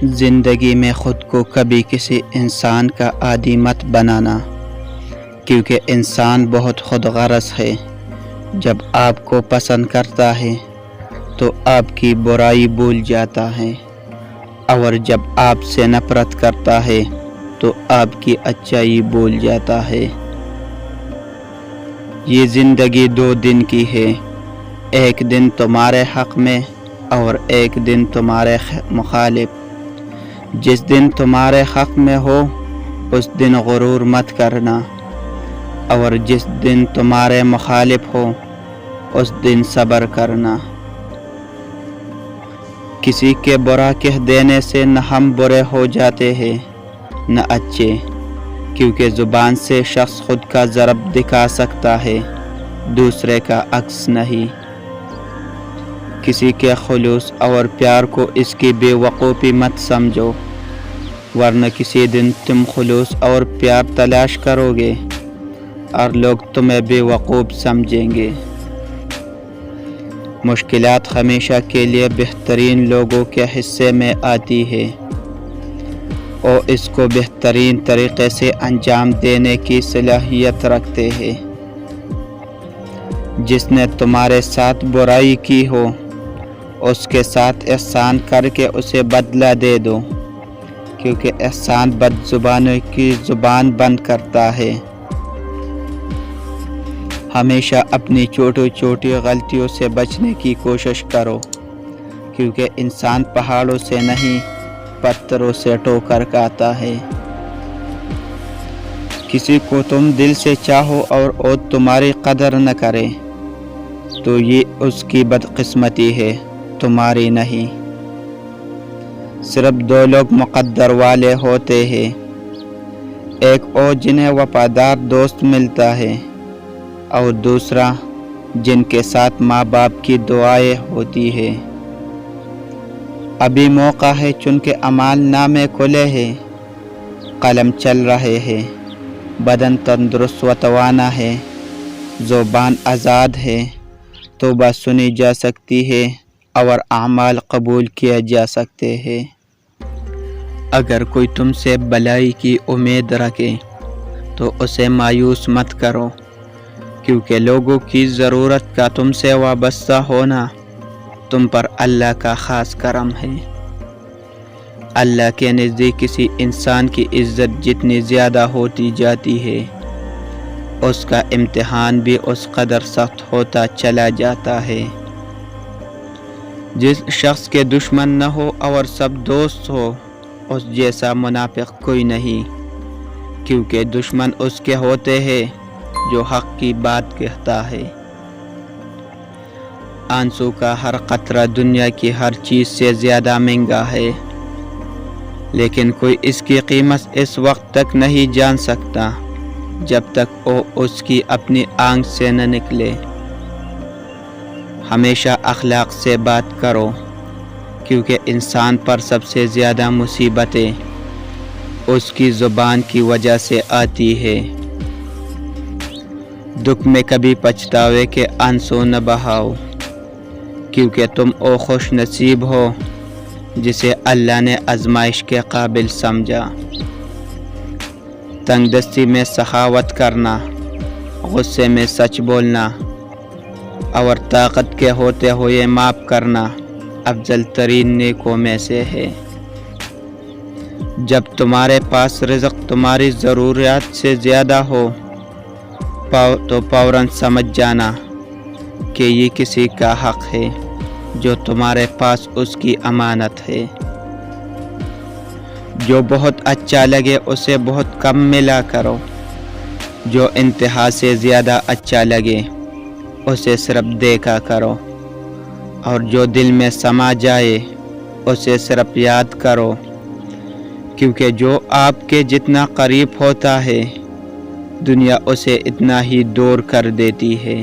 زندگی میں خود کو کبھی کسی انسان کا عادی مت بنانا، کیونکہ انسان بہت خود غرض ہے۔ جب آپ کو پسند کرتا ہے تو آپ کی برائی بھول جاتا ہے، اور جب آپ سے نفرت کرتا ہے تو آپ کی اچھائی بھول جاتا ہے۔ یہ زندگی 2 دن کی ہے، ایک دن تمہارے حق میں اور ایک دن تمہارے مخالف۔ جس دن تمہارے حق میں ہو اس دن غرور مت کرنا، اور جس دن تمہارے مخالف ہو اس دن صبر کرنا۔ کسی کے برا کہہ دینے سے نہ ہم برے ہو جاتے ہیں نہ اچھے، کیونکہ زبان سے شخص خود کا ضرب دکھا سکتا ہے، دوسرے کا عکس نہیں۔ کسی کے خلوص اور پیار کو اس کی بے وقوفی مت سمجھو، ورنہ کسی دن تم خلوص اور پیار تلاش کرو گے اور لوگ تمہیں بے وقوف سمجھیں گے۔ مشکلات ہمیشہ کے لیے بہترین لوگوں کے حصے میں آتی ہے، اور اس کو بہترین طریقے سے انجام دینے کی صلاحیت رکھتے ہیں۔ جس نے تمہارے ساتھ برائی کی ہو اس کے ساتھ احسان کر کے اسے بدلہ دے دو، کیونکہ احسان بد زبانوں کی زبان بند کرتا ہے۔ ہمیشہ اپنی چھوٹی چھوٹی غلطیوں سے بچنے کی کوشش کرو، کیونکہ انسان پہاڑوں سے نہیں پتھروں سے ٹوکر کھاتا ہے۔ کسی کو تم دل سے چاہو اور وہ تمہاری قدر نہ کرے تو یہ اس کی بدقسمتی ہے، تمہاری نہیں۔ صرف 2 لوگ مقدر والے ہوتے ہیں، ایک وہ جنہیں وفادار دوست ملتا ہے، اور دوسرا جن کے ساتھ ماں باپ کی دعائیں ہوتی ہیں۔ ابھی موقع ہے چونکہ اعمال نامے کھلے ہیں، قلم چل رہے ہیں، بدن تندرست و توانا ہے، زبان آزاد ہے، توبہ سنی جا سکتی ہے اور اعمال قبول کیے جا سکتے ہیں۔ اگر کوئی تم سے بھلائی کی امید رکھے تو اسے مایوس مت کرو، کیونکہ لوگوں کی ضرورت کا تم سے وابستہ ہونا تم پر اللہ کا خاص کرم ہے۔ اللہ کے نزدیک کسی انسان کی عزت جتنی زیادہ ہوتی جاتی ہے، اس کا امتحان بھی اس قدر سخت ہوتا چلا جاتا ہے۔ جس شخص کے دشمن نہ ہو اور سب دوست ہو، اس جیسا منافق کوئی نہیں، کیونکہ دشمن اس کے ہوتے ہیں جو حق کی بات کہتا ہے۔ آنسو کا ہر قطرہ دنیا کی ہر چیز سے زیادہ مہنگا ہے، لیکن کوئی اس کی قیمت اس وقت تک نہیں جان سکتا جب تک وہ اس کی اپنی آنکھ سے نہ نکلے۔ ہمیشہ اخلاق سے بات کرو، کیونکہ انسان پر سب سے زیادہ مصیبتیں اس کی زبان کی وجہ سے آتی ہے۔ دکھ میں کبھی پچھتاوے کے آنسو نہ بہاؤ، کیونکہ تم او خوش نصیب ہو جسے اللہ نے آزمائش کے قابل سمجھا۔ تنگ دستی میں سخاوت کرنا، غصے میں سچ بولنا، اور طاقت کے ہوتے ہوئے معاف کرنا افضل ترین نیکوں میں سے ہے۔ جب تمہارے پاس رزق تمہاری ضروریات سے زیادہ ہو تو فوراً سمجھ جانا کہ یہ کسی کا حق ہے جو تمہارے پاس اس کی امانت ہے۔ جو بہت اچھا لگے اسے بہت کم ملا کرو، جو انتہا سے زیادہ اچھا لگے اسے صرف دیکھا کرو، اور جو دل میں سما جائے اسے صرف یاد کرو، کیونکہ جو آپ کے جتنا قریب ہوتا ہے دنیا اسے اتنا ہی دور کر دیتی ہے۔